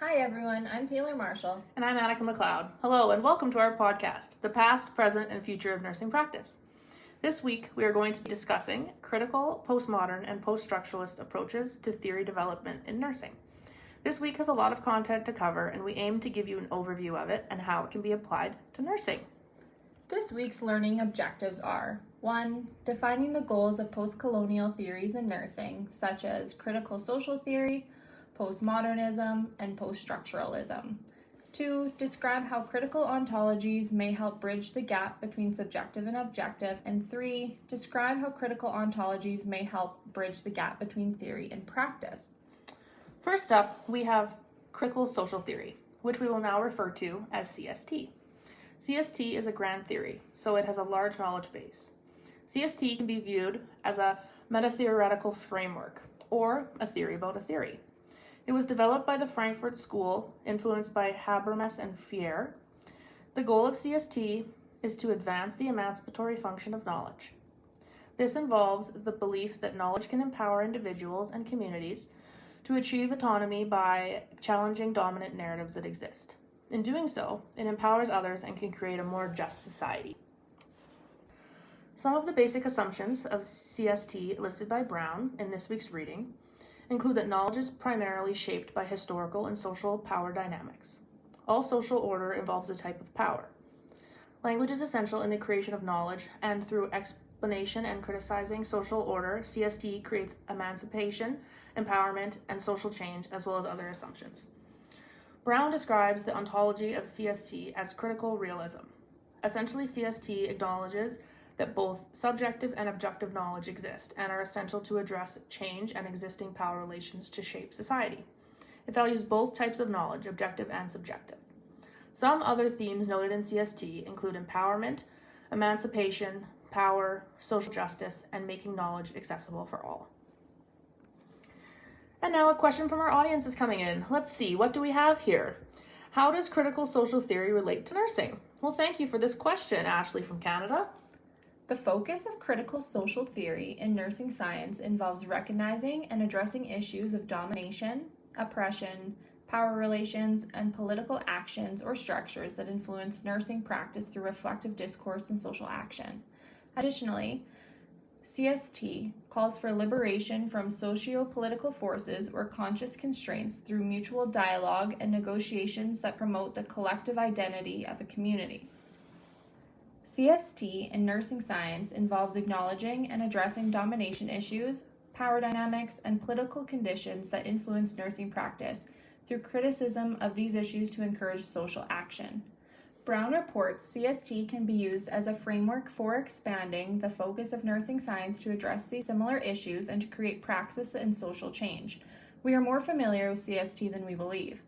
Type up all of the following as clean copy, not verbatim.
Hi everyone, I'm Taylor Marshall. And I'm Mcleod. Hello and welcome to our podcast, The Past, Present, and Future of Nursing Practice. This week we are going to be discussing critical, postmodern, and post-structuralist approaches to theory development in nursing. This week has a lot of content to cover and we aim to give you an overview of it and how it can be applied to nursing. This week's learning objectives are 1. Defining the goals of post-colonial theories in nursing, such as critical social theory, postmodernism, and post-structuralism. 2. Describe how critical ontologies may help bridge the gap between subjective and objective. And 3. Describe how critical ontologies may help bridge the gap between theory and practice. First up, we have critical social theory, which we will now refer to as CST. CST is a grand theory, so it has a large knowledge base. CST can be viewed as a meta-theoretical framework, or a theory about a theory. It was developed by the Frankfurt School, influenced by Habermas and Freire. The goal of CST is to advance the emancipatory function of knowledge. This involves the belief that knowledge can empower individuals and communities to achieve autonomy by challenging dominant narratives that exist. In doing so, it empowers others and can create a more just society. Some of the basic assumptions of CST listed by Brown in this week's reading include that knowledge is primarily shaped by historical and social power dynamics. All social order involves a type of power. Language is essential in the creation of knowledge, and through explanation and criticizing social order, CST creates emancipation, empowerment, and social change, as well as other assumptions. Brown describes the ontology of CST as critical realism. Essentially, CST acknowledges that both subjective and objective knowledge exist and are essential to address change and existing power relations to shape society. It values both types of knowledge, objective and subjective. Some other themes noted in CST include empowerment, emancipation, power, social justice, and making knowledge accessible for all. And now a question from our audience is coming in. Let's see, what do we have here? How does critical social theory relate to nursing? Well, thank you for this question, Ashley from Canada. The focus of critical social theory in nursing science involves recognizing and addressing issues of domination, oppression, power relations, and political actions or structures that influence nursing practice through reflective discourse and social action. Additionally, CST calls for liberation from socio-political forces or conscious constraints through mutual dialogue and negotiations that promote the collective identity of a community. CST in nursing science involves acknowledging and addressing domination issues, power dynamics, and political conditions that influence nursing practice through criticism of these issues to encourage social action. Brown reports CST can be used as a framework for expanding the focus of nursing science to address these similar issues and to create praxis and social change. We are more familiar with CST than we believe.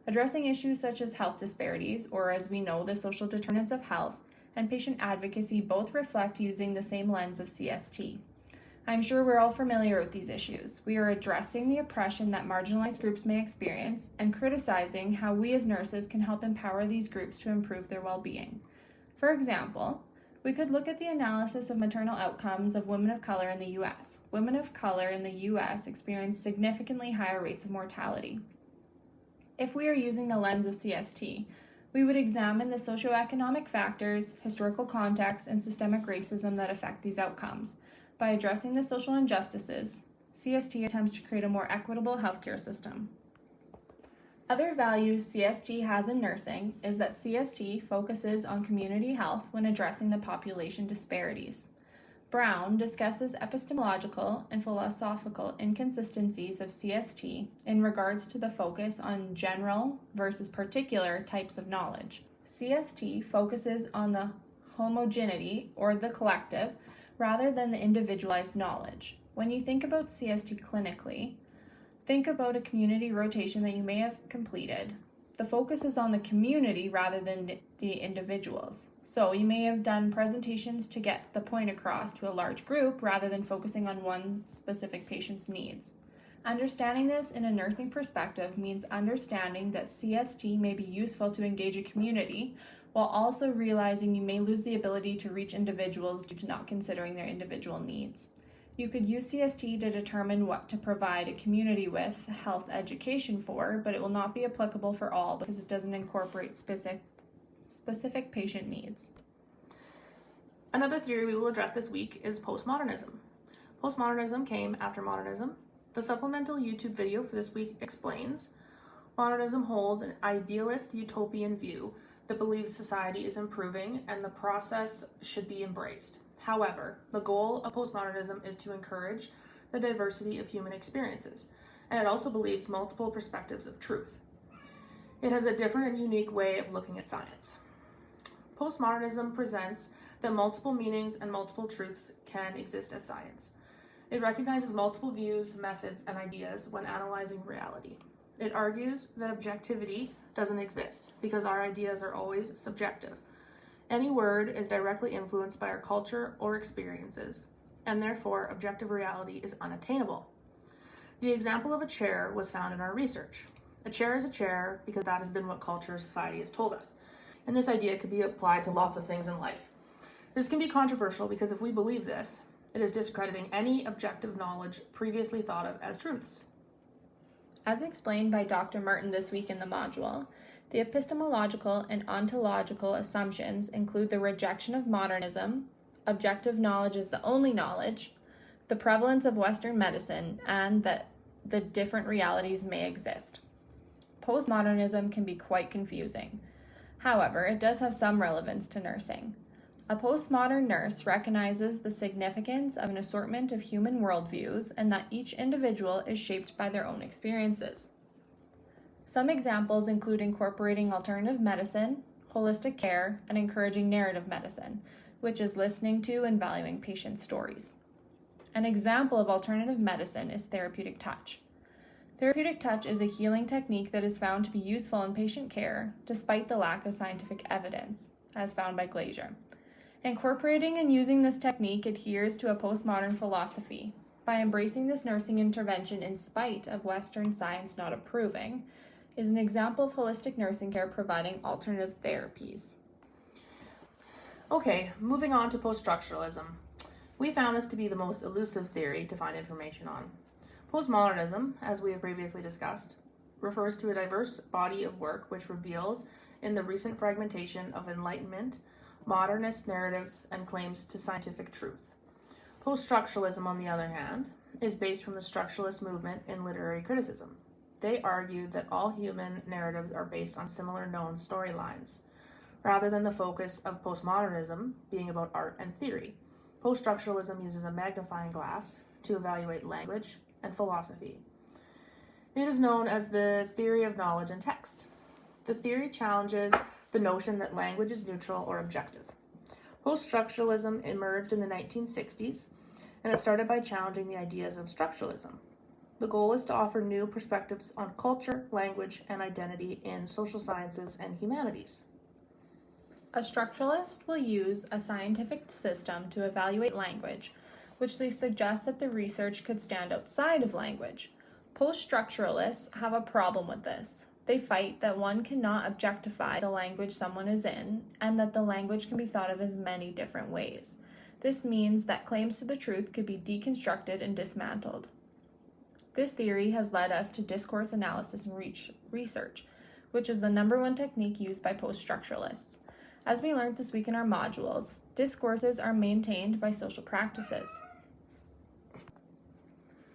Addressing issues such as health disparities, or as we know, the social determinants of health, and patient advocacy both reflect using the same lens of CST. I'm sure we're all familiar with these issues. We are addressing the oppression that marginalized groups may experience and criticizing how we as nurses can help empower these groups to improve their well-being. For example, we could look at the analysis of maternal outcomes of women of color in the U.S. Women of color in the U.S. experience significantly higher rates of mortality. If we are using the lens of CST, we would examine the socioeconomic factors, historical context, and systemic racism that affect these outcomes. By addressing the social injustices, CST attempts to create a more equitable healthcare system. Other values CST has in nursing is that CST focuses on community health when addressing the population disparities. Brown discusses epistemological and philosophical inconsistencies of CST in regards to the focus on general versus particular types of knowledge. CST focuses on the homogeneity, or the collective, rather than the individualized knowledge. When you think about CST clinically, think about a community rotation that you may have completed. The focus is on the community rather than the individuals. So you may have done presentations to get the point across to a large group rather than focusing on one specific patient's needs. Understanding this in a nursing perspective means understanding that CST may be useful to engage a community, while also realizing you may lose the ability to reach individuals due to not considering their individual needs. You could use CST to determine what to provide a community with health education for, but it will not be applicable for all because it doesn't incorporate specific patient needs. Another theory we will address this week is postmodernism. Postmodernism came after modernism. The supplemental YouTube video for this week explains modernism holds an idealist utopian view that believes society is improving and the process should be embraced. However, the goal of postmodernism is to encourage the diversity of human experiences, and it also believes multiple perspectives of truth. It has a different and unique way of looking at science. Postmodernism presents that multiple meanings and multiple truths can exist as science. It recognizes multiple views, methods, and ideas when analyzing reality. It argues that objectivity doesn't exist because our ideas are always subjective. Any word is directly influenced by our culture or experiences, and therefore objective reality is unattainable. The example of a chair was found in our research. A chair is a chair because that has been what culture or society has told us, and this idea could be applied to lots of things in life. This can be controversial because if we believe this, it is discrediting any objective knowledge previously thought of as truths. As explained by Dr. Martin this week in the module, the epistemological and ontological assumptions include the rejection of modernism, objective knowledge is the only knowledge, the prevalence of Western medicine, and that the different realities may exist. Postmodernism can be quite confusing. However, it does have some relevance to nursing. A postmodern nurse recognizes the significance of an assortment of human worldviews and that each individual is shaped by their own experiences. Some examples include incorporating alternative medicine, holistic care, and encouraging narrative medicine, which is listening to and valuing patient stories. An example of alternative medicine is therapeutic touch. Therapeutic touch is a healing technique that is found to be useful in patient care despite the lack of scientific evidence, as found by Glazier. Incorporating and using this technique adheres to a postmodern philosophy. By embracing this nursing intervention in spite of Western science not approving, is an example of holistic nursing care providing alternative therapies. Okay, moving on to post-structuralism. We found this to be the most elusive theory to find information on. Postmodernism, as we have previously discussed, refers to a diverse body of work which reveals in the recent fragmentation of Enlightenment, modernist narratives, and claims to scientific truth. Post-structuralism, on the other hand, is based from the structuralist movement in literary criticism. They argued that all human narratives are based on similar known storylines, rather than the focus of postmodernism being about art and theory. Post-structuralism uses a magnifying glass to evaluate language and philosophy. It is known as the theory of knowledge and text. The theory challenges the notion that language is neutral or objective. Post-structuralism emerged in the 1960s, and it started by challenging the ideas of structuralism. The goal is to offer new perspectives on culture, language, and identity in social sciences and humanities. A structuralist will use a scientific system to evaluate language, which they suggest that the research could stand outside of language. Post-structuralists have a problem with this. They fight that one cannot objectify the language someone is in, and that the language can be thought of as many different ways. This means that claims to the truth could be deconstructed and dismantled. This theory has led us to discourse analysis and research, which is the number one technique used by post-structuralists. As we learned this week in our modules, discourses are maintained by social practices.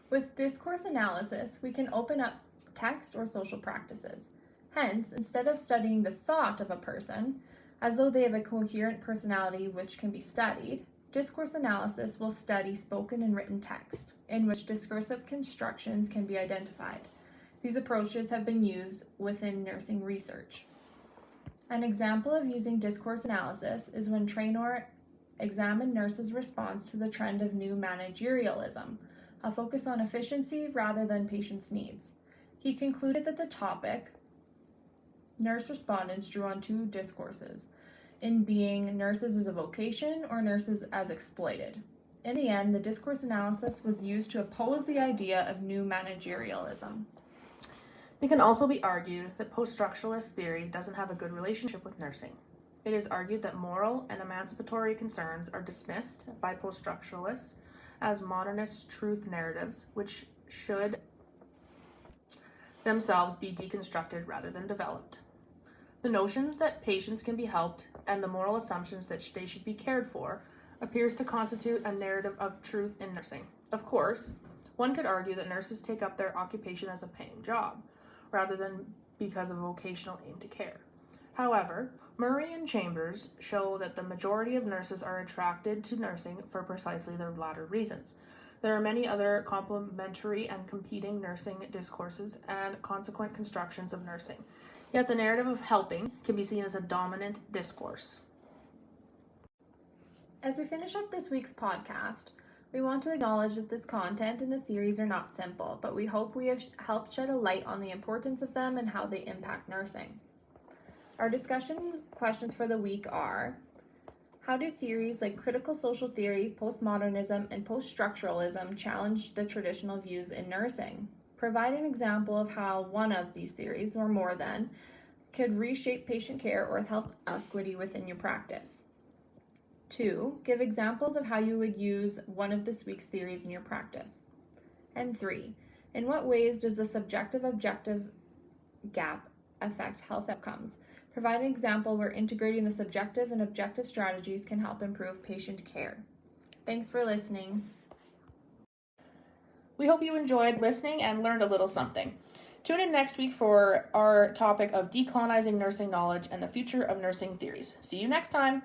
With discourse analysis, we can open up text or social practices. Hence, instead of studying the thought of a person, as though they have a coherent personality which can be studied, discourse analysis will study spoken and written text, in which discursive constructions can be identified. These approaches have been used within nursing research. An example of using discourse analysis is when Traynor examined nurses' response to the trend of new managerialism, a focus on efficiency rather than patients' needs. He concluded that the topic, nurse respondents drew on two discourses, in being nurses as a vocation or nurses as exploited. In the end, the discourse analysis was used to oppose the idea of new managerialism. It can also be argued that post-structuralist theory doesn't have a good relationship with nursing. It is argued that moral and emancipatory concerns are dismissed by post-structuralists as modernist truth narratives, which should themselves be deconstructed rather than developed. The notions that patients can be helped and the moral assumptions that they should be cared for appears to constitute a narrative of truth in nursing. Of course, one could argue that nurses take up their occupation as a paying job, rather than because of a vocational aim to care. However, Murray and Chambers show that the majority of nurses are attracted to nursing for precisely the latter reasons. There are many other complementary and competing nursing discourses and consequent constructions of nursing, yet the narrative of helping can be seen as a dominant discourse. As we finish up this week's podcast, we want to acknowledge that this content and the theories are not simple, but we hope we have helped shed a light on the importance of them and how they impact nursing. Our discussion questions for the week are: how do theories like critical social theory, postmodernism, and post-structuralism challenge the traditional views in nursing? Provide an example of how one of these theories, or more than, could reshape patient care or health equity within your practice. 2, give examples of how you would use one of this week's theories in your practice. And 3, in what ways does the subjective-objective gap affect health outcomes? Provide an example where integrating the subjective and objective strategies can help improve patient care. Thanks for listening. We hope you enjoyed listening and learned a little something. Tune in next week for our topic of decolonizing nursing knowledge and the future of nursing theories. See you next time.